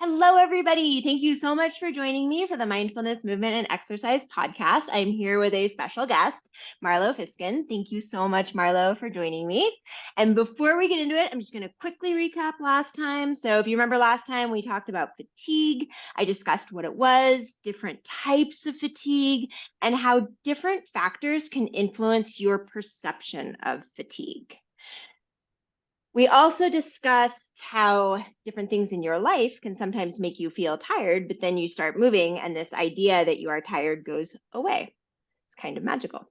Hello, everybody. Thank you so much for joining me for the Mindfulness Movement and Exercise podcast. I'm here with a special guest, Marlo Fisken. Thank you so much, Marlo, for joining me. And before we get into it, I'm just going to quickly recap last time. So if you remember last time, we talked about fatigue. I discussed what it was, different types of fatigue, and how different factors can influence your perception of fatigue. We also discussed how different things in your life can sometimes make you feel tired, but then you start moving and this idea that you are tired goes away. It's kind of magical.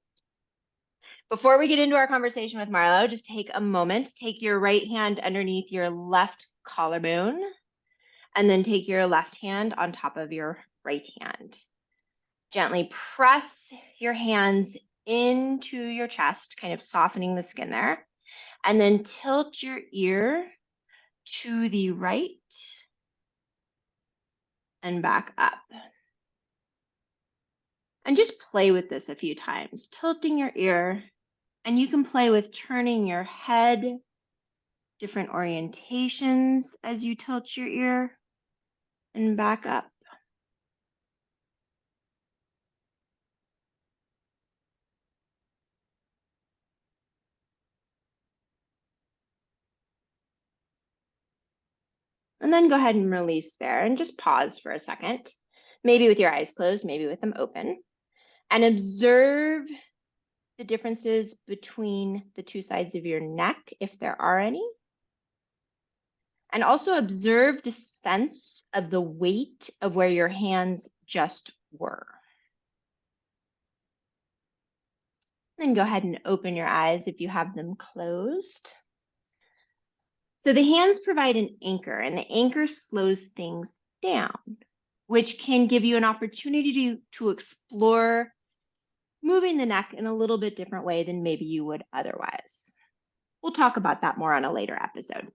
Before we get into our conversation with Marlo, just take a moment, take your right hand underneath your left collarbone, and then take your left hand on top of your right hand. Gently press your hands into your chest, kind of softening the skin there. And then tilt your ear to the right and back up. And just play with this a few times, tilting your ear. And you can play with turning your head, different orientations as you tilt your ear and back up. And then go ahead and release there and just pause for a second, maybe with your eyes closed, maybe with them open, and observe the differences between the two sides of your neck, if there are any. And also observe the sense of the weight of where your hands just were. Then go ahead and open your eyes if you have them closed. So the hands provide an anchor, and the anchor slows things down, which can give you an opportunity to explore moving the neck in a little bit different way than maybe you would otherwise. We'll talk about that more on a later episode.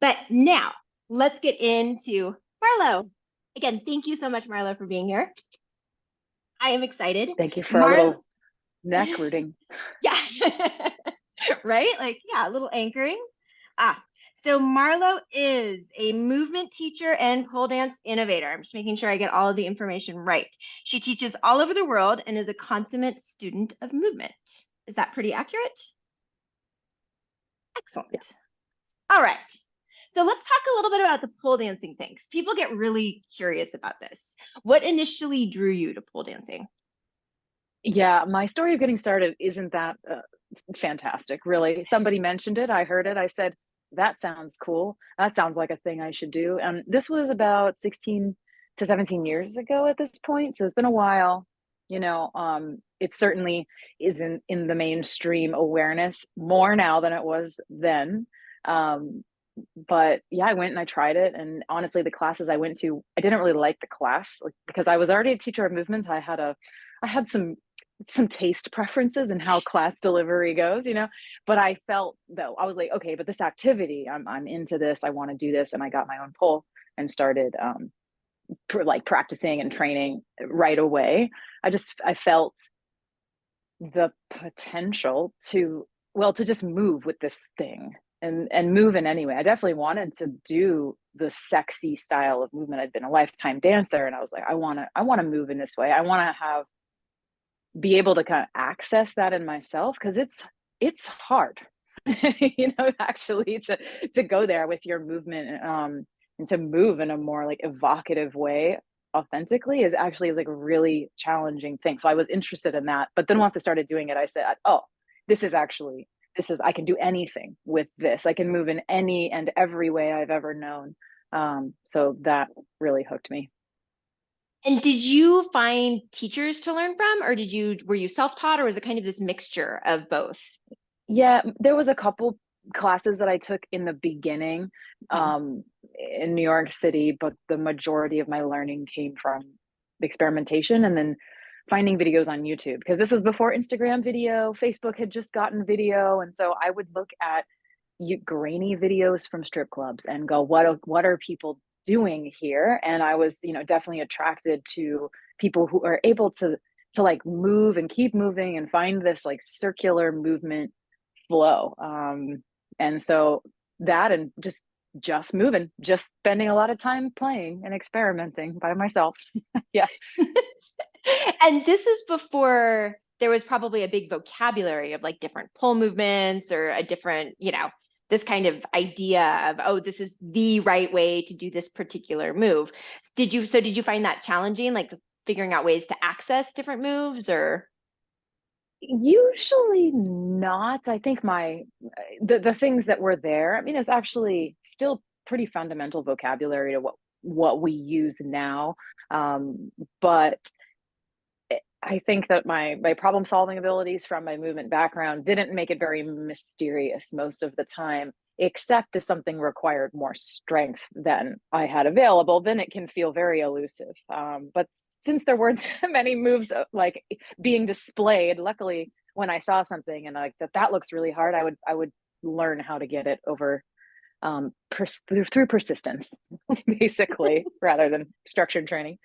But now let's get into Marlo. Again, thank you so much, Marlo, for being here. I am excited. Thank you for a little neck rooting. Yeah, right? Like, yeah, a little anchoring. So Marlo is a movement teacher and pole dance innovator. I'm just making sure I get all of the information right. She teaches all over the world and is a consummate student of movement. Is that pretty accurate? Excellent. Yeah. All right. So let's talk a little bit about the pole dancing things. People get really curious about this. What initially drew you to pole dancing? Yeah, my story of getting started isn't that fantastic, really. Somebody mentioned it. I heard it. I said, that sounds cool. That sounds like a thing I should do. And this was about 16 to 17 years ago at this point. So it's been a while. You know, it certainly isn't in the mainstream awareness more now than it was then. But yeah, I went and I tried it. And honestly, the classes I went to, I didn't really like the class, like, because I was already a teacher of movement. I had some taste preferences in how class delivery goes, you know, but I felt though, I was like, okay, but this activity, I'm into this. I want to do this. And I got my own pole and started, practicing and training right away. I felt the potential to just move with this thing and move in any way. I definitely wanted to do the sexy style of movement. I'd been a lifetime dancer and I was like, I want to move in this way. I want to be able to kind of access that in myself, because it's hard, you know, actually to go there with your movement, and to move in a more like evocative way authentically is actually like a really challenging thing. So I was interested in that, but then once I started doing it, I said, oh, this is I can do anything with this. I can move in any and every way I've ever known. So that really hooked me. And did you find teachers to learn from, or were you self-taught, or was it kind of this mixture of both? Yeah, there was a couple classes that I took in the beginning, in New York City, but the majority of my learning came from experimentation and then finding videos on YouTube, because this was before Instagram video. Facebook had just gotten video. And so I would look at grainy videos from strip clubs and go, what are people doing here? And I was, you know, definitely attracted to people who are able to like move and keep moving and find this like circular movement flow. And so that, and just just moving, just spending a lot of time playing and experimenting by myself. Yeah. And this is before there was probably a big vocabulary of like different pole movements or a different, this kind of idea of, oh, this is the right way to do this particular move. Did you find that challenging, like figuring out ways to access different moves or? Usually not. I think the things that were there, I mean, it's actually still pretty fundamental vocabulary to what we use now. But I think that my problem solving abilities from my movement background didn't make it very mysterious most of the time, except if something required more strength than I had available, then it can feel very elusive. But since there weren't many moves like being displayed, luckily when I saw something and like that looks really hard, I would learn how to get it over through persistence, basically, rather than structured training.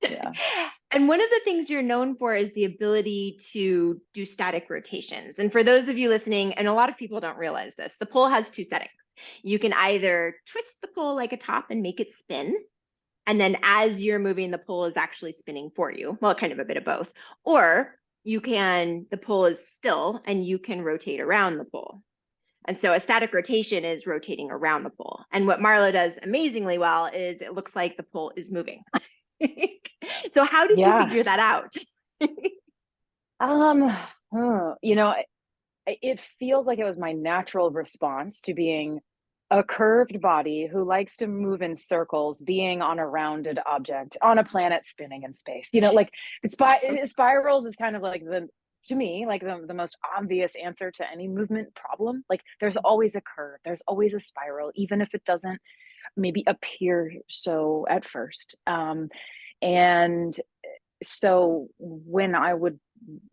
Yeah. And one of the things you're known for is the ability to do static rotations. And for those of you listening, and a lot of people don't realize this, the pole has two settings. You can either twist the pole like a top and make it spin, and then as you're moving, the pole is actually spinning for you. Well, kind of a bit of both. Or the pole is still and you can rotate around the pole. And so a static rotation is rotating around the pole. And what Marlo does amazingly well is it looks like the pole is moving. So how did you Yeah. figure that out? Um, you know, it feels like it was my natural response to being a curved body who likes to move in circles, being on a rounded object on a planet spinning in space. Like spirals is kind of like to me, like the most obvious answer to any movement problem. Like there's always a curve, there's always a spiral, even if it doesn't maybe appear so at first. And so when I would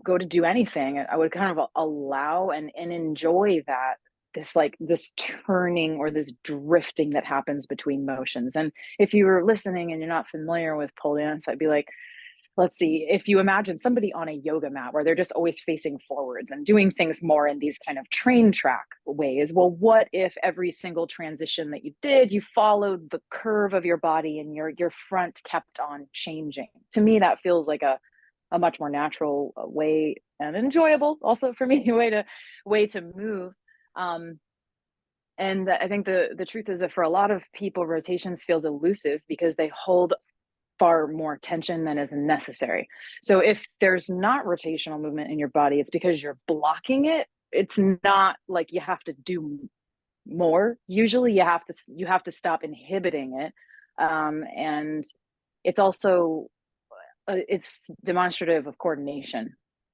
go to do anything, I would kind of allow and enjoy that this turning or this drifting that happens between motions. And if you were listening and you're not familiar with pole dance, I'd be like, let's see, if you imagine somebody on a yoga mat where they're just always facing forwards and doing things more in these kind of train track ways, well, what if every single transition that you did, you followed the curve of your body and your front kept on changing? To me, that feels like a much more natural way and enjoyable also for me way to move. And I think the truth is that for a lot of people, rotations feels elusive because they hold far more tension than is necessary. So if there's not rotational movement in your body, it's because you're blocking it. It's not like you have to do more. Usually you have to stop inhibiting it. And it's also it's demonstrative of coordination.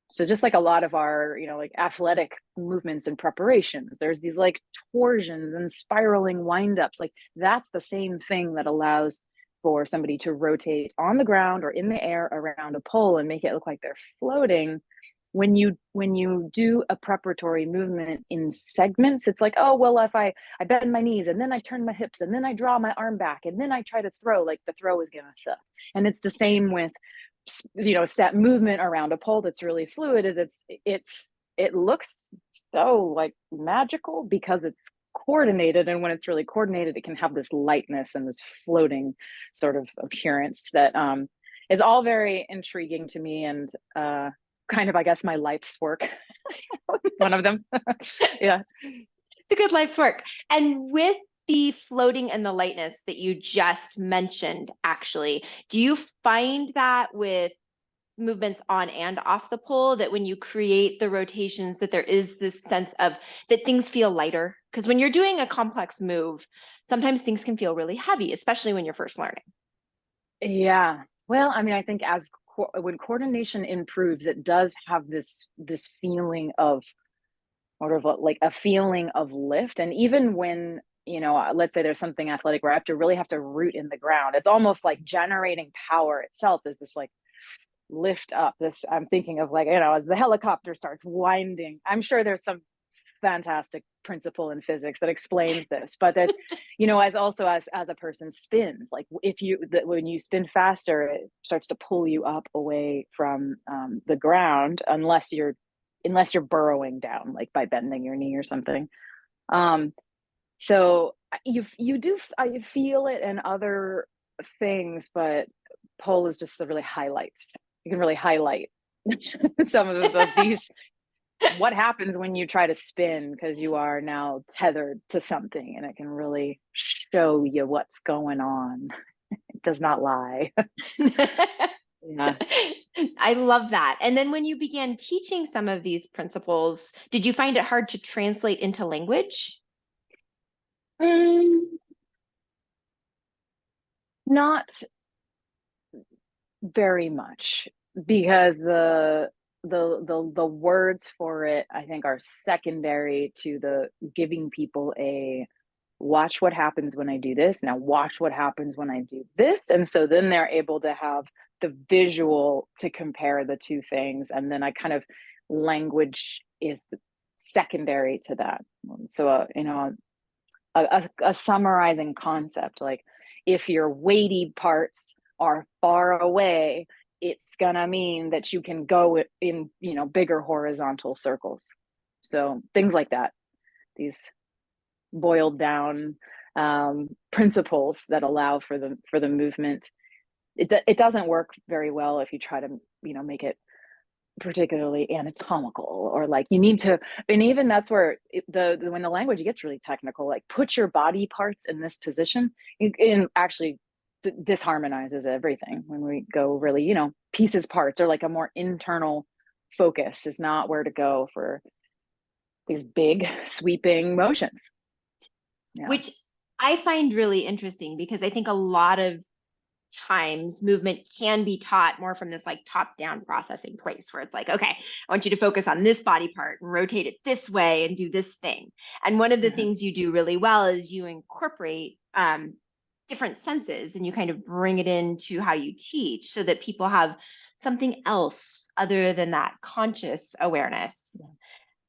So just like a lot of our, like athletic movements and preparations, there's these like torsions and spiraling windups. Like that's the same thing that allows for somebody to rotate on the ground or in the air around a pole and make it look like they're floating. When you do a preparatory movement in segments, it's like, oh well, if I bend my knees and then I turn my hips and then I draw my arm back and then I try to throw, like the throw is gonna suck. And it's the same with set movement around a pole that's really fluid. Is it looks so like magical because it's coordinated, and when it's really coordinated it can have this lightness and this floating sort of appearance that is all very intriguing to me, and kind of, I guess, my life's work. One of them. Yeah. It's a good life's work. And with the floating and the lightness that you just mentioned, actually, do you find that with movements on and off the pole, that when you create the rotations, that there is this sense of that things feel lighter? Because when you're doing a complex move, sometimes things can feel really heavy, especially when you're first learning. Yeah. Well, I mean, I think when coordination improves, it does have this feeling of sort of like a feeling of lift. And even when, let's say there's something athletic where I have to root in the ground, it's almost like generating power itself is this like lift up. This I'm thinking of, like, as the helicopter starts winding. I'm sure there's some fantastic principle in physics that explains this, but that as a person spins, like when you spin faster, it starts to pull you up away from the ground, unless you're burrowing down, like by bending your knee or something. So I feel it in other things, but pole is just the really highlights. You can really highlight some of these what happens when you try to spin because you are now tethered to something, and it can really show you what's going on. It does not lie. Yeah. I love that. And then when you began teaching some of these principles, did you find it hard to translate into language? Mm, not very much, because the words for it, I think, are secondary to the giving people a watch what happens when I do this. Now watch what happens when I do this. And so then they're able to have the visual to compare the two things. And then I kind of language is secondary to that. So, a summarizing concept, like if your weighty parts are far away, it's gonna mean that you can go in, bigger horizontal circles. So things like that, these boiled down principles that allow for the movement. It doesn't work very well if you try to make it particularly anatomical, or like you need to, and even that's where when the language gets really technical, like put your body parts in this position, it actually disharmonizes everything. When we go really, pieces, parts, or like a more internal focus is not where to go for these big sweeping motions. Yeah. Which I find really interesting because I think a lot of times movement can be taught more from this like top down processing place where it's like, okay, I want you to focus on this body part and rotate it this way and do this thing. And one of the Yeah. things you do really well is you incorporate different senses and you kind of bring it into how you teach so that people have something else other than that conscious awareness.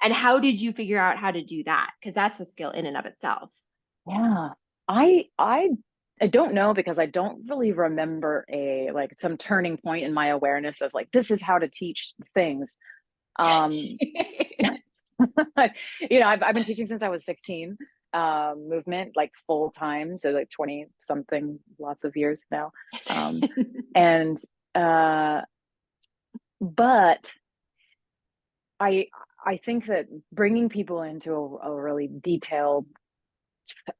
And how did you figure out how to do that? Because that's a skill in and of itself. Yeah. I don't know, because I don't really remember a like some turning point in my awareness of like this is how to teach things. Um I've been teaching since I was 16, movement like full time, so like 20 something, lots of years now. And uh but I I think that bringing people into a really detailed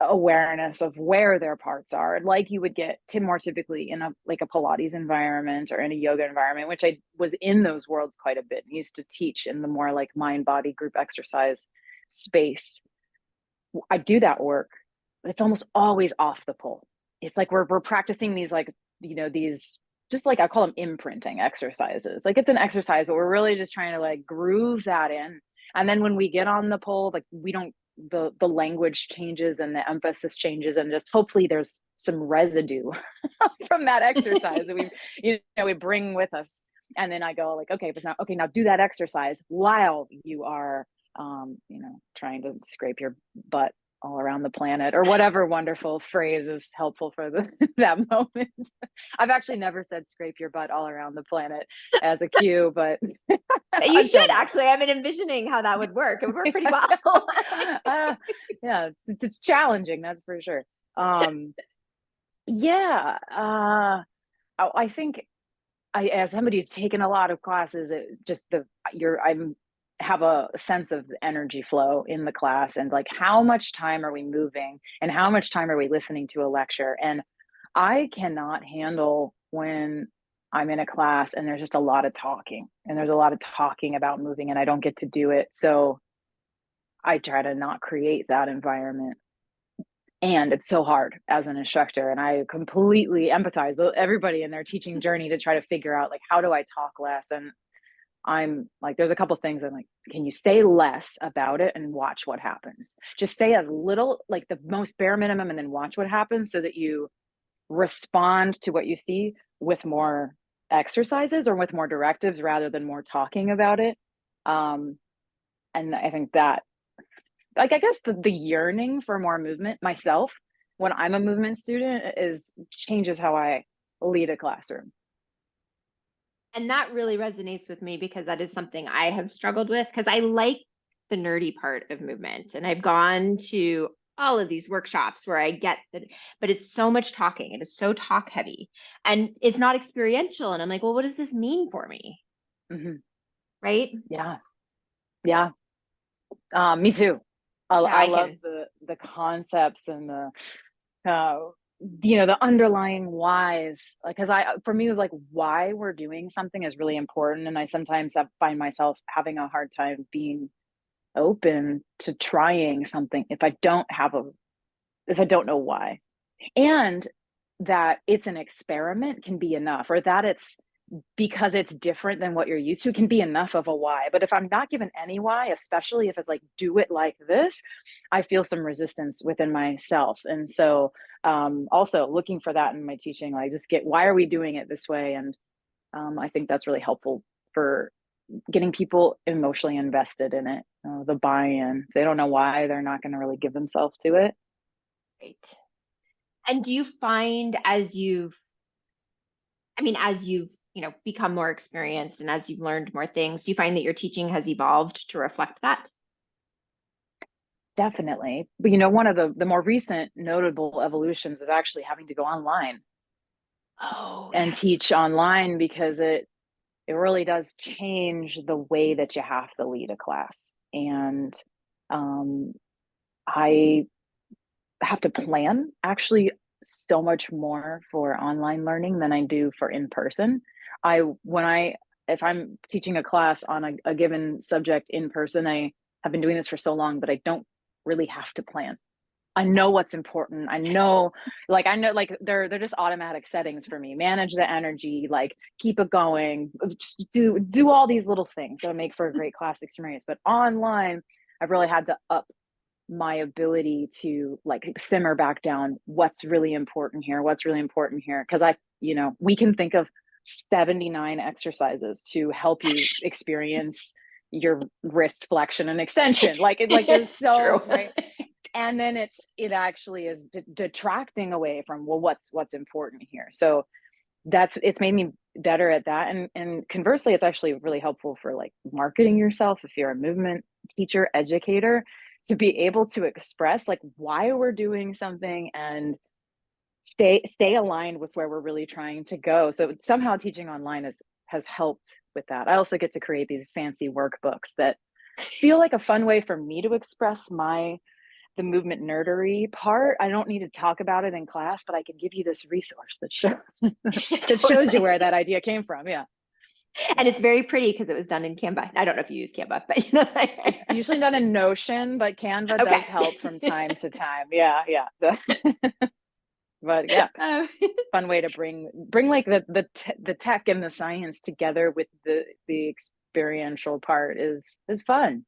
awareness of where their parts are, like you would get to more typically in a like a Pilates environment or in a yoga environment, which I was in those worlds quite a bit. I used to teach in the more like mind body group exercise space. I do that work, but it's almost always off the pole. It's like we're practicing these like, these, just like I call them imprinting exercises. Like it's an exercise, but we're really just trying to like groove that in. And then when we get on the pole, like we don't, the language changes and the emphasis changes, and just hopefully there's some residue from that exercise that we bring with us. And then I go like, okay, but now, okay, now do that exercise while you are trying to scrape your butt all around the planet, or whatever wonderful phrase is helpful for that moment. I've actually never said scrape your butt all around the planet as a cue, but You until should now. actually. I've been envisioning how that would work. It would work pretty well. Yeah, it's challenging, that's for sure. Yeah, I think as somebody who's taken a lot of classes, it just I'm have a sense of the energy flow in the class, and like how much time are we moving and how much time are we listening to a lecture. And I cannot handle when I'm in a class and there's just a lot of talking, and there's a lot of talking about moving, and I don't get to do it. So I try to not create that environment. And it's so hard as an instructor, and I completely empathize with everybody in their teaching journey to try to figure out like how do I talk less. And I'm like, there's a couple things I'm like, can you say less about it and watch what happens? Just say as little, like the most bare minimum, and then watch what happens, so that you respond to what you see with more exercises or with more directives rather than more talking about it. And I think that, like, I guess the yearning for more movement myself when I'm a movement student is changes how I lead a classroom. And that really resonates with me because that is something I have struggled with because I like the nerdy part of movement. And I've gone to all of these workshops where I get that, but it's so much talking. It is so talk heavy and it's not experiential. And I'm like, well, what does this mean for me? Hmm. Right? Yeah. Yeah. Me too. So I I love can, the concepts and the uh, the underlying whys. Like, because for me, like, why we're doing something is really important, and I sometimes find myself having a hard time being open to trying something if I don't know why, and that it's an experiment can be enough, or that it's because it's different than what you're used to, can be enough of a why. But if I'm not given any why, especially if it's like, do it like this, I feel some resistance within myself. And so, also looking for that in my teaching, like, just get, why are we doing it this way? And I think that's really helpful for getting people emotionally invested in it, the buy-in. If they don't know why, they're not going to really give themselves to it. right. And do you find as you've, become more experienced and as you've learned more things, do you find that your teaching has evolved to reflect that? Definitely. But one of the more recent notable evolutions is actually having to go online Oh, and teach yes. online, because it really does change the way that you have to lead a class. And um, I have to plan actually so much more for online learning than I do for in person. I when I If I'm teaching a class on a given subject in person, I have been doing this for so long that I don't really have to plan. I know what's Yes. important. I know, like, they're just automatic settings for me. Manage the energy, like, keep it going, just do all these little things that make for a great class experience. But online, I've really had to up my ability to, like, simmer back down what's really important here, what's really important here. Because we can think of 79 exercises to help you experience your wrist flexion and extension. There's It's true. so right, and then it actually is detracting away from, well, what's important here. So it's made me better at that, and conversely, it's actually really helpful for, like, marketing yourself if you're a movement teacher, educator, to be able to express, like, why we're doing something, and stay aligned with where we're really trying to go. So somehow teaching online has helped with that. I also get to create these fancy workbooks that feel like a fun way for me to express the movement nerdery part. I don't need to talk about it in class, but I can give you this resource that shows you where Totally. that idea came from. Yeah. And Yeah. it's very pretty because it was done in Canva. I don't know if you use Canva, but It's usually done in Notion, but Canva does help from okay. time to time. Yeah. Yeah. But yeah, Um, fun way to bring like the tech and the science together with the experiential part is fun.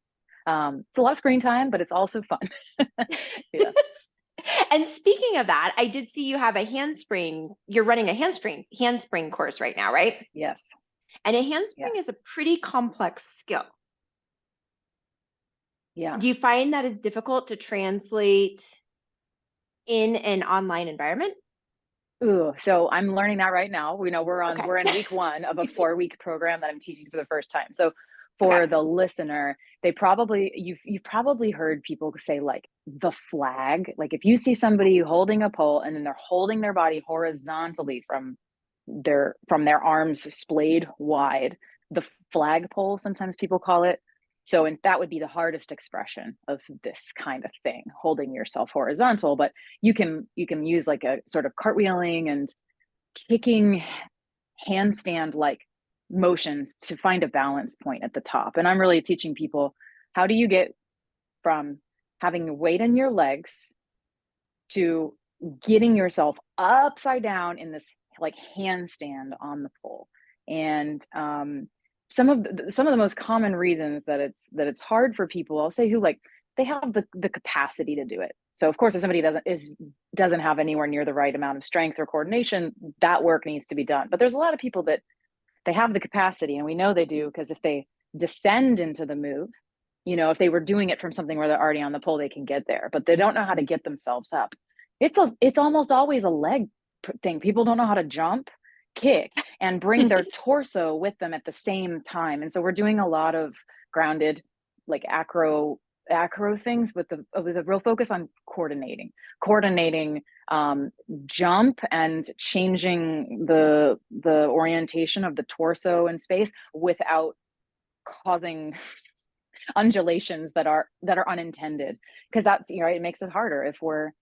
It's a lot of screen time, but it's also fun. Yeah. and speaking of that, I did see you have a handspring. You're running a handspring course right now, right? Yes. And a handspring is Yes. a pretty complex skill. Yeah. Do you find that it's difficult to translate in an online environment? Ooh, so I'm learning that right now. Okay. We're in week 1 of a 4-week program that I'm teaching for the first time. So Okay. for the listener, you've probably heard people say, like, the flag. Like, if you see somebody Yes. holding a pole and then they're holding their body horizontally from their arms splayed wide, the flag pole, sometimes people call it. So, and that would be the hardest expression of this kind of thing, holding yourself horizontal. But you can use, like, a sort of cartwheeling and kicking handstand like motions to find a balance point at the top. And I'm really teaching people, how do you get from having weight in your legs to getting yourself upside down in this, like, handstand on the pole. And some of the most common reasons that it's hard for people, I'll say, who, like, they have the capacity to do it. So of course, if somebody doesn't have anywhere near the right amount of strength or coordination, that work needs to be done. But there's a lot of people that they have the capacity, and we know they do, because if they descend into the move, if they were doing it from something where they're already on the pole, they can get there, but they don't know how to get themselves up. It's almost always a leg thing. People don't know how to jump, kick, and bring their torso with them at the same time. And so we're doing a lot of grounded, like, acro acro things with a real focus on coordinating jump and changing the orientation of the torso in space without causing undulations that are unintended, because that's, right, it makes it harder if we're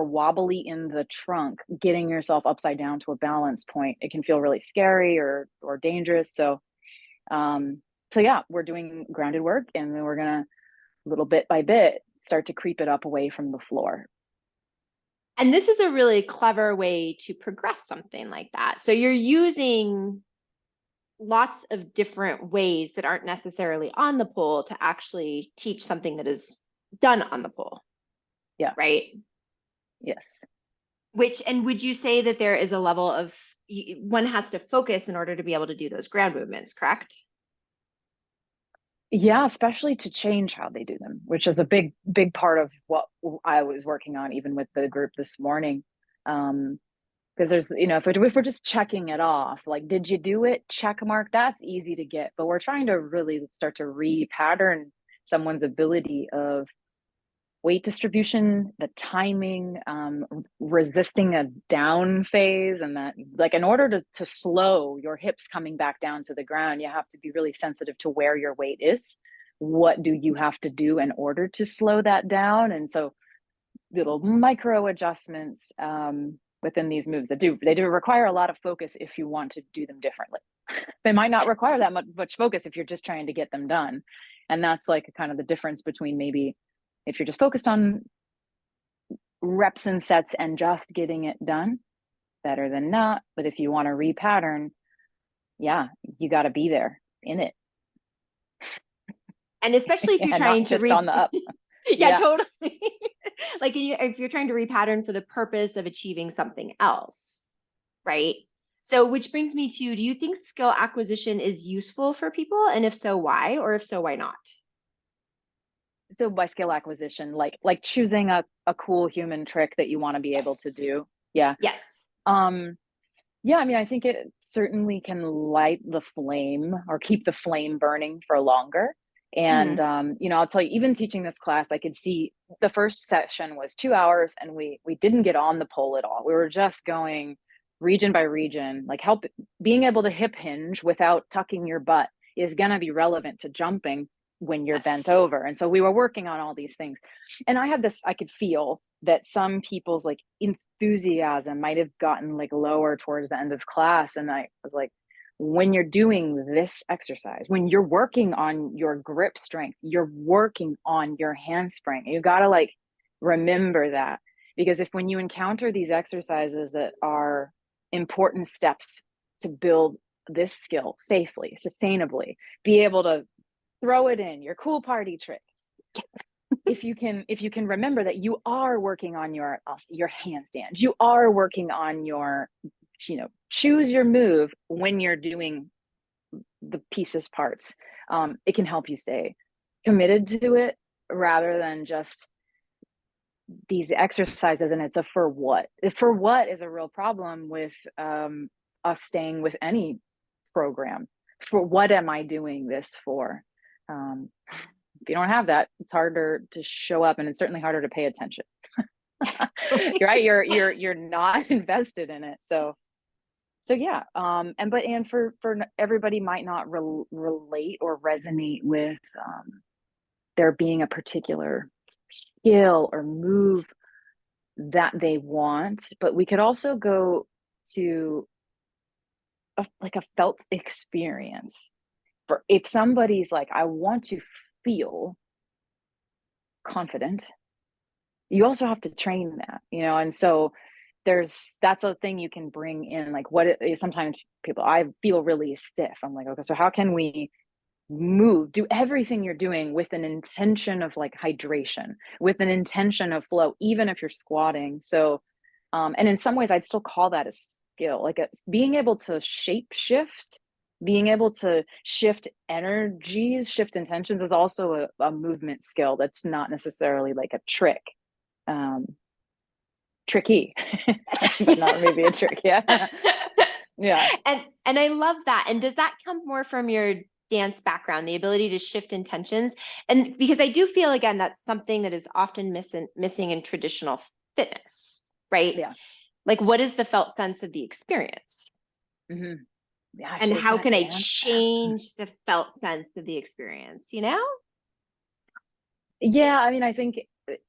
wobbly in the trunk. Getting yourself upside down to a balance point, it can feel really scary or dangerous. So yeah, we're doing grounded work, and then we're gonna, little bit by bit, start to creep it up away from the floor. And this is a really clever way to progress something like that. So you're using lots of different ways that aren't necessarily on the pole to actually teach something that is done on the pole. Yeah. Right. Yes. And would you say that there is a level of one has to focus in order to be able to do those ground movements, correct? Yeah, especially to change how they do them, which is a big part of what I was working on, even with the group this morning. Because there's, if we're just checking it off, like, did you do it? Check mark. That's easy to get, but we're trying to really start to repattern someone's ability of weight distribution, the timing, resisting a down phase. And that, like, in order to slow your hips coming back down to the ground, you have to be really sensitive to where your weight is. What do you have to do in order to slow that down? And so little micro adjustments within these moves that do require a lot of focus if you want to do them differently. They might not require that much focus if you're just trying to get them done. And that's like kind of the difference between, maybe if you're just focused on reps and sets and just getting it done, better than not. But if you want to repattern, yeah, you got to be there in it. And especially if you're and trying not to just on the up. yeah, totally. Like if you're trying to repattern for the purpose of achieving something else, right? So, which brings me to, do you think skill acquisition is useful for people? And if so, why? Or if so, why not? So by skill acquisition, like choosing a cool human trick that you want to be able to do. Yeah. Yes. Yeah, I mean, I think it certainly can light the flame or keep the flame burning for longer. And I'll tell you, even teaching this class, I could see the first session was 2 hours, and we didn't get on the pole at all. We were just going region by region, like being able to hip hinge without tucking your butt is going to be relevant to jumping when you're bent over. And so we were working on all these things. And I could feel that some people's like enthusiasm might have gotten like lower towards the end of class. And I was like, when you're doing this exercise, when you're working on your grip strength, you're working on your handspring. You got to like remember that, because if when you encounter these exercises that are important steps to build this skill safely, sustainably, be able to throw it in your cool party trick. if you can remember that you are working on your handstands, you are working on your, choose your move when you're doing the pieces parts, it can help you stay committed to it rather than just these exercises. And it's a for what is a real problem with us staying with any program. For what am I doing this for? If you don't have that, it's harder to show up, and it's certainly harder to pay attention. Right? You're not invested in it. So yeah. And for everybody might not relate or resonate with there being a particular skill or move that they want, but we could also go to a felt experience. For if somebody's like, I want to feel confident, you also have to train that, and so that's a thing you can bring in. Like, what it is, sometimes I feel really stiff. I'm like, okay, so how can we do everything you're doing with an intention of like hydration, with an intention of flow, even if you're squatting. So and in some ways I'd still call that a skill, like being able to shape shift, being able to shift energies, shift intentions is also a movement skill that's not necessarily like a trick. Tricky, but not maybe a trick. Yeah. Yeah. And I love that. And does that come more from your dance background, the ability to shift intentions. And because I do feel, again, that's something that is often missing in traditional fitness, right? Yeah. Like, what is the felt sense of the experience? Hmm. Gosh, And is how that can I dance? change the felt sense of the experience, you know? Yeah, I mean, I think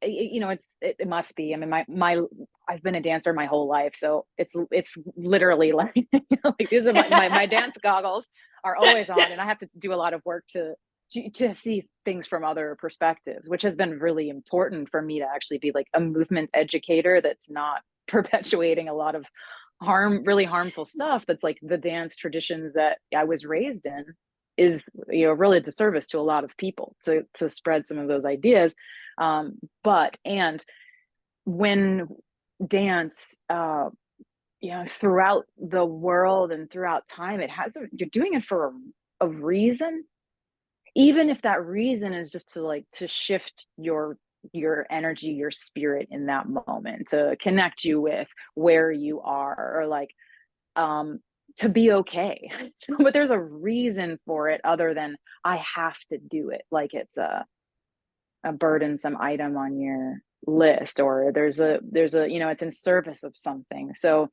it must be. I mean, my I've been a dancer my whole life, so it's literally like like these are my dance goggles are always on, and I have to do a lot of work to see things from other perspectives, which has been really important for me to actually be like a movement educator that's not perpetuating a lot of really harmful stuff that's like the dance traditions that I was raised in is really a disservice to a lot of people to spread some of those ideas. But and when dance throughout the world and throughout time, you're doing it for a reason, even if that reason is just to shift your energy, your spirit in that moment, to connect you with where you are, or like um to be okay. But there's a reason for it other than I have to do it, like it's a burdensome item on your list, or there's a it's in service of something. So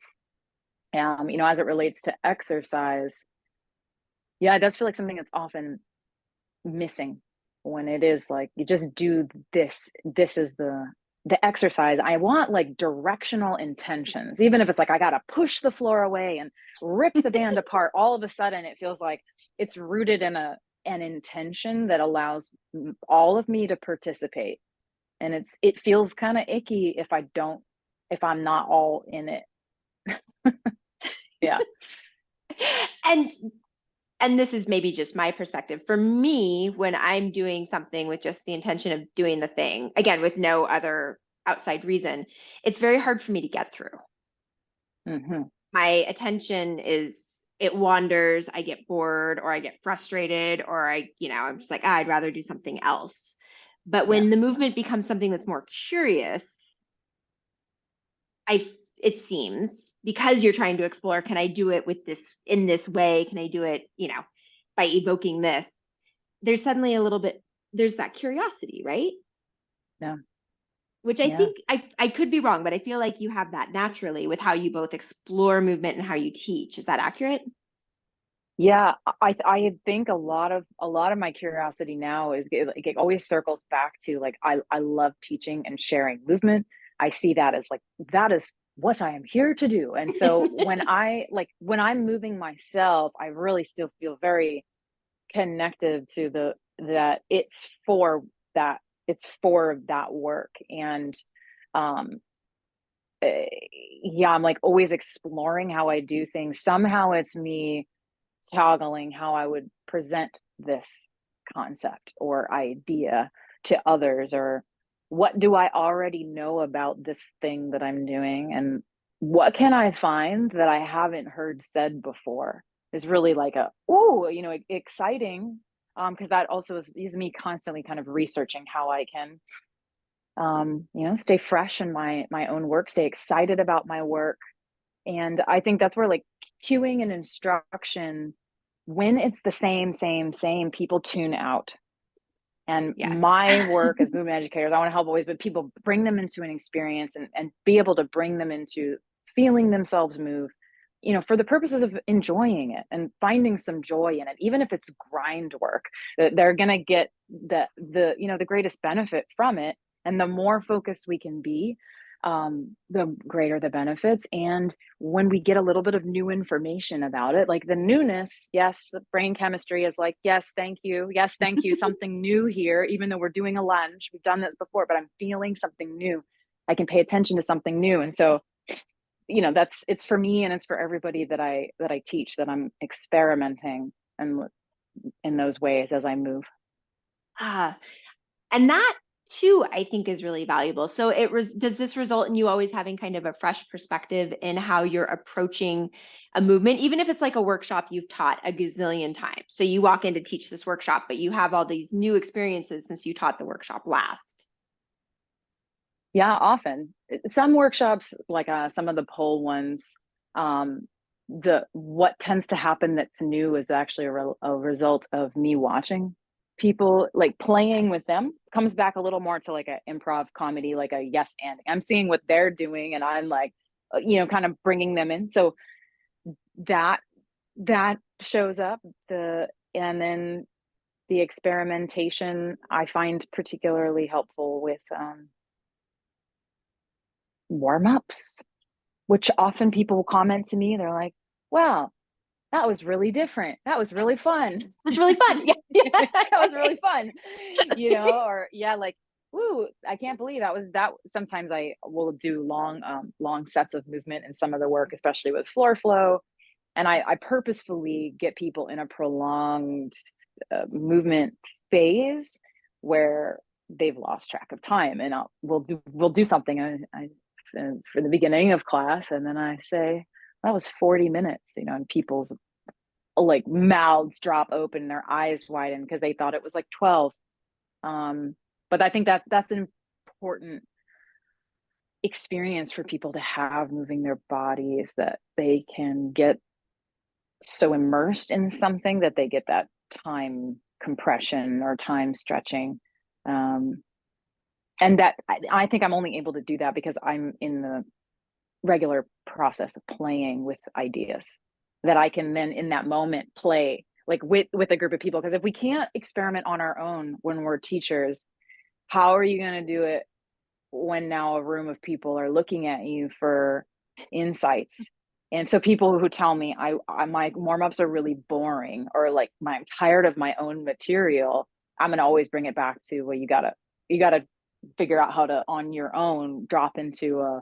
as it relates to exercise, yeah, it does feel like something that's often missing, when it is like you just do this is the exercise. I want like directional intentions, even if it's like I gotta push the floor away and rip the band apart. All of a sudden it feels like it's rooted in an intention that allows all of me to participate, and it feels kind of icky if I'm not all in it. Yeah. And this is maybe just my perspective. For me, when I'm doing something with just the intention of doing the thing, again, with no other outside reason, it's very hard for me to get through. Hmm. My attention it wanders, I get bored or I get frustrated, or I'm just like, I'd rather do something else. But Yeah. when the movement becomes something that's more curious, it seems, because you're trying to explore, can I do it with this in this way? Can I do it, by evoking this? There's suddenly there's that curiosity, right? Yeah. Which I Yeah. think I could be wrong, but I feel like you have that naturally with how you both explore movement and how you teach. Is that accurate? Yeah, I think a lot of my curiosity now is like it always circles back to like I love teaching and sharing movement. I see that as like that is what I am here to do. And so when I'm moving myself, I really still feel very connected to the that that it's for that work. And um yeah, I'm like always exploring how I do things. Somehow it's me toggling how I would present this concept or idea to others, or what do I already know about this thing that I'm doing, and what can I find that I haven't heard said before, is really like exciting, because that also is me constantly kind of researching how I can stay fresh in my own work, stay excited about my work. And I think that's where like cueing and instruction, when it's the same, people tune out. And Yes. my work as movement educators, I want to help always, but people bring them into an experience, and be able to bring them into feeling themselves move, for the purposes of enjoying it and finding some joy in it, even if it's grind work, that they're going to get the greatest benefit from it. And the more focused we can be, the greater the benefits. And when we get a little bit of new information about it, like the newness, yes, the brain chemistry is like, yes, thank you, something new here, even though we're doing a lunge, we've done this before, but I'm feeling something new. I can pay attention to something new. And so, it's for me and it's for everybody that I teach, that I'm experimenting and in those ways as I move. Ah, and that too, I think, is really valuable. So does this result in you always having kind of a fresh perspective in how you're approaching a movement, even if it's like a workshop you've taught a gazillion times? So you walk in to teach this workshop, but you have all these new experiences since you taught the workshop last. Yeah, often. Some workshops, like some of the pole ones, um, what tends to happen that's new is actually a result of me watching people, like playing with them. Yes. Comes back a little more to like a improv comedy, like a yes and I'm seeing what they're doing and I'm like, kind of bringing them in. So that shows up. And then the experimentation I find particularly helpful with warm-ups, which often people will comment to me. They're like, wow, that was really different. That was really fun. It was really fun. Yeah. That was really fun. Or yeah, like, ooh, I can't believe that was that. Sometimes I will do long sets of movement in some of the work, especially with floor flow. And I purposefully get people in a prolonged movement phase where they've lost track of time, and we'll do something for the beginning of class, and then I say that was 40 minutes, and people's like mouths drop open, their eyes widen because they thought it was like 12. But I think that's an important experience for people to have, moving their bodies, that they can get so immersed in something that they get that time compression or time stretching. And that I think I'm only able to do that because I'm in the regular process of playing with ideas that I can then in that moment play like with a group of people. Because if we can't experiment on our own when we're teachers, how are you going to do it when now a room of people are looking at you for insights? And so people who tell me my warm-ups are really boring, or like I'm tired of my own material, I'm going to always bring it back to, well, you gotta figure out how to on your own drop into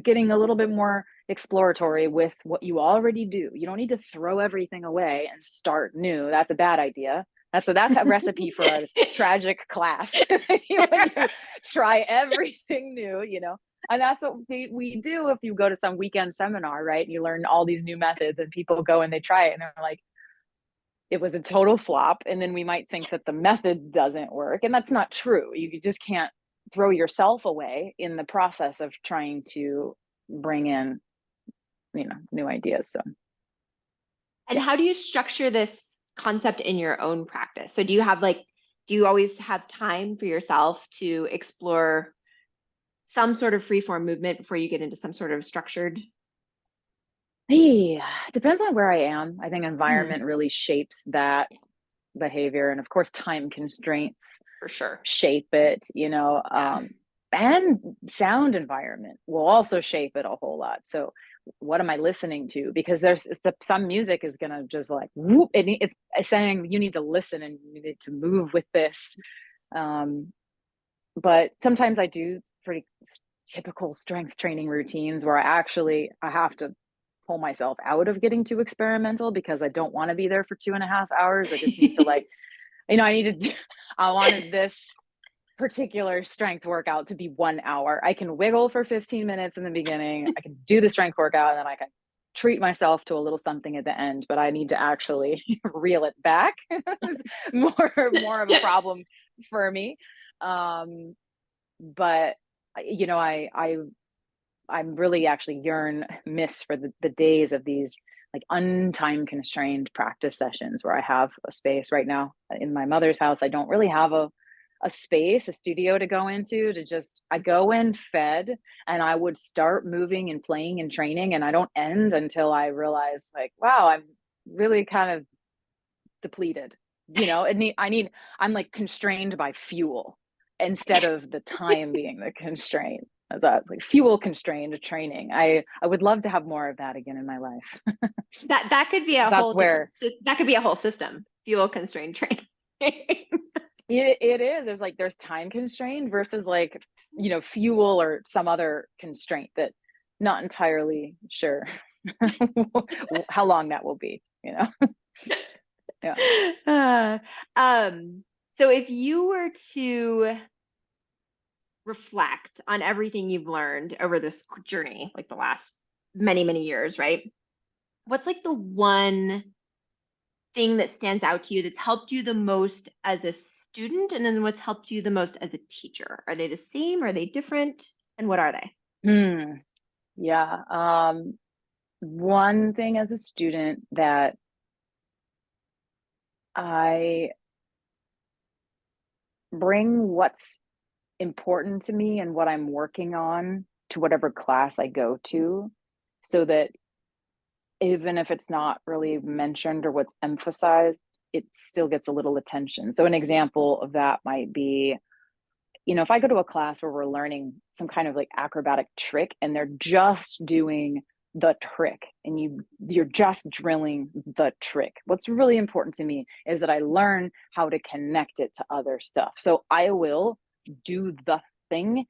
getting a little bit more exploratory with what you already do. You don't need to throw everything away and start new. That's a bad idea. That's a recipe for a tragic class. When you try everything new, and that's what we do. If you go to some weekend seminar, right, you learn all these new methods and people go and they try it and they're like, it was a total flop. And then we might think that the method doesn't work, and that's not true. You just can't throw yourself away in the process of trying to bring in, new ideas. So And how do you structure this concept in your own practice? So do you always have time for yourself to explore some sort of free form movement before you get into some sort of structured? it depends on where I am. I think Mhm. environment really shapes that behavior, and of course time constraints For sure. shape it, Yeah. and sound environment will also shape it a whole lot. So what am I listening to? Because some music is going to just like whoop, it's saying you need to listen and you need to move with this. But sometimes I do pretty typical strength training routines where I have to pull myself out of getting too experimental because I don't want to be there for 2.5 hours. I just need to I wanted this particular strength workout to be 1 hour. I can wiggle for 15 minutes in the beginning. I can do the strength workout, and then I can treat myself to a little something at the end, but I need to actually reel it back. It's more of a problem for me. But I'm really actually miss for the days of these like untime constrained practice sessions where I have a space. Right now in my mother's house, I don't really have a space, a studio to go into, I go in fed, and I would start moving and playing and training, and I don't end until I realize like, wow, I'm really kind of depleted. I'm like constrained by fuel instead of the time being the constraint. That's like fuel constrained training. I would love to have more of that again in my life. That could be a That's whole different where that could be a whole system, fuel constrained training. it is. There's time constrained versus like, fuel or some other constraint that not entirely sure how long that will be, Yeah. So if you were to reflect on everything you've learned over this journey, like the last many, many years, right? What's like the one thing that stands out to you that's helped you the most as a student, and then what's helped you the most as a teacher? Are they the same? Are they different? And what are they? Hmm. Yeah. one thing as a student that I bring what's important to me and what I'm working on to whatever class I go to, so that even if it's not really mentioned or what's emphasized, it still gets a little attention. So an example of that might be, if I go to a class where we're learning some kind of like acrobatic trick and they're just doing the trick and you're just drilling the trick. What's really important to me is that I learn how to connect it to other stuff. So I will do the thing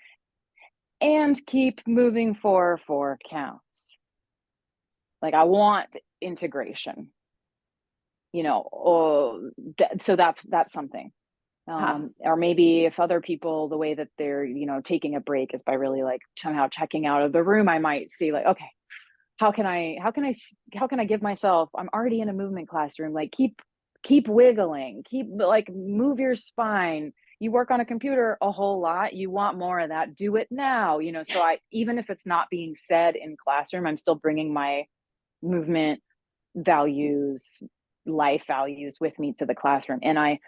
and keep moving for 4 counts. Like I want integration, so that's something. Huh. Or maybe if other people, the way that they're, taking a break is by really like somehow checking out of the room, I might see like, okay, how can I give myself, I'm already in a movement classroom, like keep wiggling, keep like move your spine. You work on a computer a whole lot, you want more of that, do it now, so I, even if it's not being said in classroom, I'm still bringing my movement values, life values with me to the classroom. And I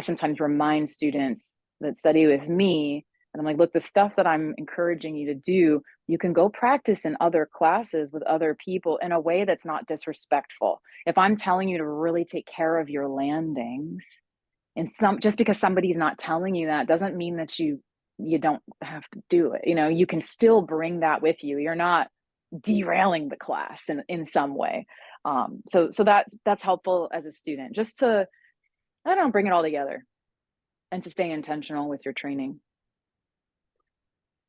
sometimes remind students that study with me, and I'm like, look, the stuff that I'm encouraging you to do, you can go practice in other classes with other people in a way that's not disrespectful. If I'm telling you to really take care of your landings, and just because somebody's not telling you that doesn't mean that you don't have to do it. You can still bring that with you. You're not derailing the class in some way. So that's helpful as a student, just to, I don't know, bring it all together and to stay intentional with your training.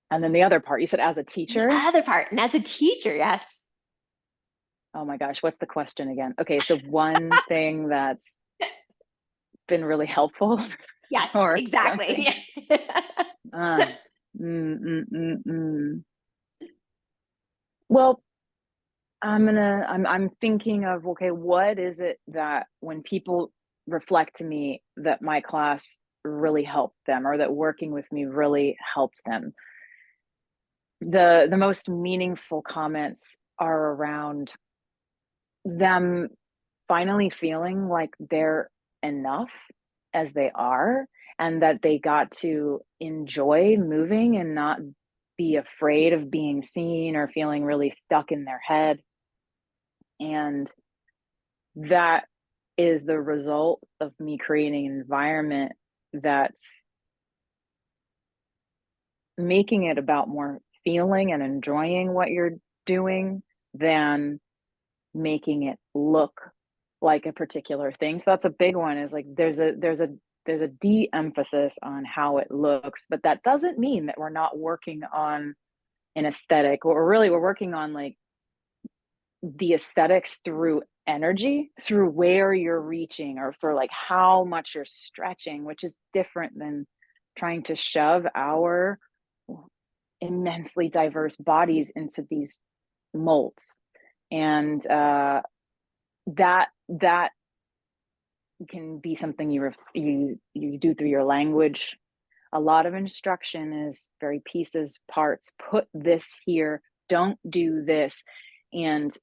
And then the other part, you said as a The teacher. other part, and as a teacher, yes. Oh my gosh, what's the question again? Okay, so one thing that's been really helpful Yes, or exactly. something. Uh, mm, mm, mm, mm. Well, I'm thinking of, okay, what is it that when people reflect to me that my class really helped them, or that working with me really helped them? The most meaningful comments are around them finally feeling like they're enough as they are, and that they got to enjoy moving and not be afraid of being seen or feeling really stuck in their head. And that is the result of me creating an environment that's making it about more feeling and enjoying what you're doing than making it look like a particular thing. So that's a big one, is like there's a de-emphasis on how it looks, but that doesn't mean that we're not working on an aesthetic, or really we're working on like the aesthetics through energy, through where you're reaching, or for like how much you're stretching, which is different than trying to shove our immensely diverse bodies into these molds. And that can be something you do through your language. A lot of instruction is very pieces, parts, put this here, don't do this. And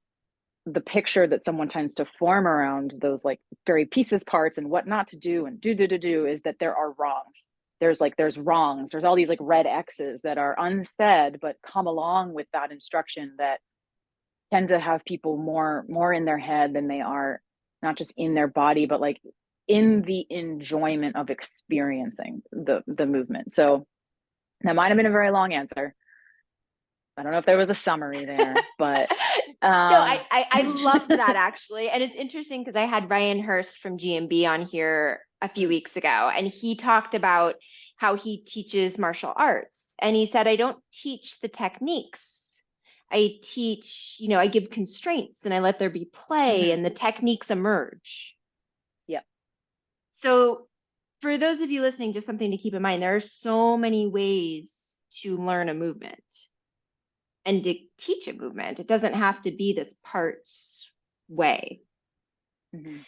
the picture that someone tends to form around those like very pieces, parts, and what not to do and do is that there are wrongs. There's wrongs. There's all these like red X's that are unsaid but come along with that instruction, that tend to have people more in their head than they are, not just in their body, but like in the enjoyment of experiencing the movement. So that might have been a very long answer. I don't know if there was a summary there, but No, I love that actually. And it's interesting because I had Ryan Hurst from GMB on here a few weeks ago, and he talked about how he teaches martial arts. And he said, I don't teach the techniques. I teach, I give constraints and I let there be play mm-hmm. and the techniques emerge. Yep. So, for those of you listening, just something to keep in mind, there are so many ways to learn a movement and to teach a movement. It doesn't have to be this parts way. Mm-hmm.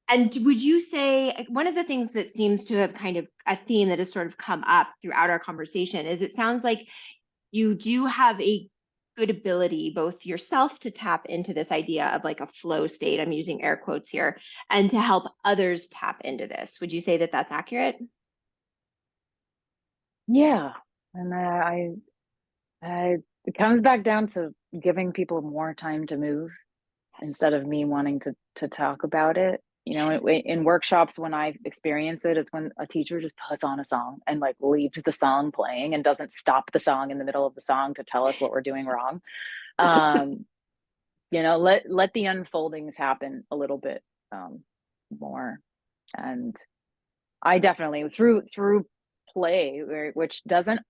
And would you say one of the things that seems to have kind of a theme that has sort of come up throughout our conversation is it sounds like you do have a good ability, both yourself to tap into this idea of like a flow state, I'm using air quotes here, and to help others tap into this. Would you say that that's accurate? Yeah. And it comes back down to giving people more time to move instead Yes. of me wanting to talk about it. You know, in workshops, when I experience it, it's when a teacher just puts on a song and like leaves the song playing and doesn't stop the song in the middle of the song to tell us what we're doing wrong. Um, you know, let the unfoldings happen a little bit more. And I definitely through play, which doesn't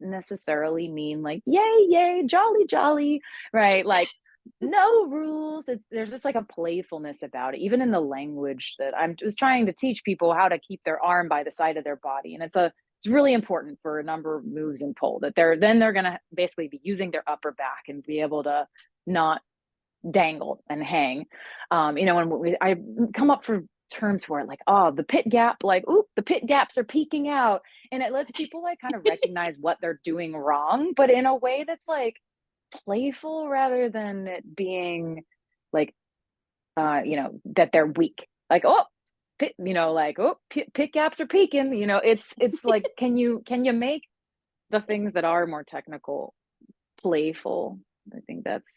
necessarily mean like yay yay jolly jolly, right? Like no rules. There's just like a playfulness about it, even in the language that I'm just trying to teach people how to keep their arm by the side of their body, and it's really important for a number of moves in pole that they're gonna basically be using their upper back and be able to not dangle and hang. You know, when I come up for terms for it, like, oh, the pit gap, like, oop, the pit gaps are peeking out. And it lets people like kind of recognize what they're doing wrong, but in a way that's like playful rather than it being like, you know, that they're weak. Like, oh, pit, you know, like, oh, pit gaps are peaking. You know, it's like, can you make the things that are more technical playful? I think that's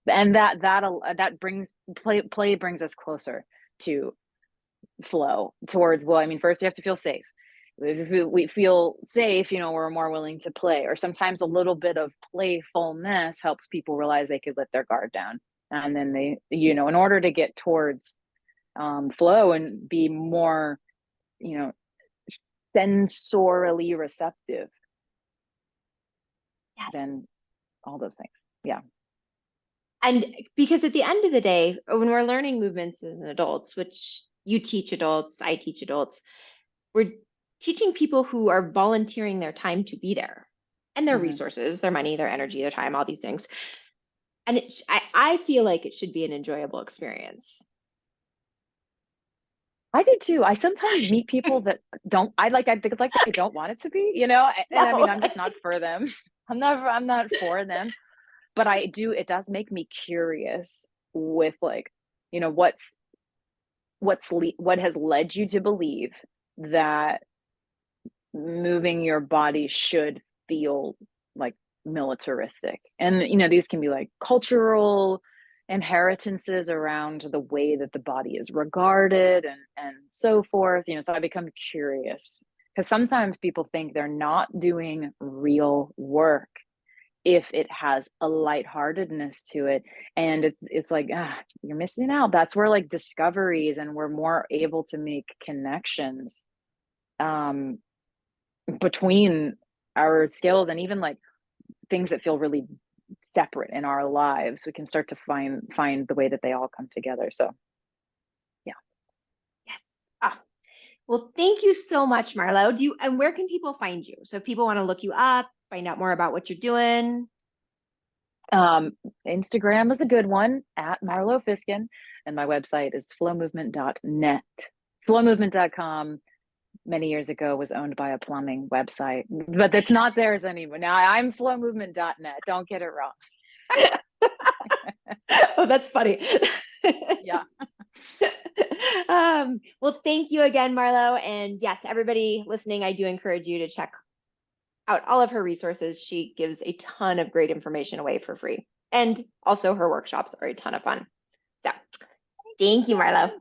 and that brings play brings us closer to flow towards, well, I mean, first we have to feel safe. If we feel safe, you know, we're more willing to play, or sometimes a little bit of playfulness helps people realize they could let their guard down, and then they, you know, in order to get towards flow and be more, you know, sensorily receptive, Yes. then all those things. Yeah. And because at the end of the day, when we're learning movements as adults, which you teach adults, I teach adults, we're teaching people who are volunteering their time to be there and their Hmm. resources, their money, their energy, their time, all these things. And I feel like it should be an enjoyable experience. I do too. I sometimes meet people that don't. I think like they don't want it to be, you know. And I mean, No. I'm just not for them. I'm not for them. But I do. It does make me curious with like, you know, what has led you to believe that moving your body should feel like militaristic. And you know, these can be like cultural inheritances around the way that the body is regarded and so forth. You know, so I become curious because sometimes people think they're not doing real work if it has a lightheartedness to it, and it's like, you're missing out. That's where like discoveries, and we're more able to make connections um between our skills, and even like things that feel really separate in our lives, we can start to find the way that they all come together. So yeah. Yes. Ah, well, thank you so much, Marlo. And where can people find you? So if people want to look you up, find out more about what you're doing. um Instagram is a good one, at Marlo Fisken, and my website is flowmovement.net. Flowmovement.com many years ago was owned by a plumbing website, but that's not theirs anymore. Now I'm flowmovement.net. Don't get it wrong. Oh, that's funny. Yeah. Well, thank you again, Marlo. And yes, everybody listening, I do encourage you to check out all of her resources. She gives a ton of great information away for free. And also her workshops are a ton of fun. So thank you, Marlo.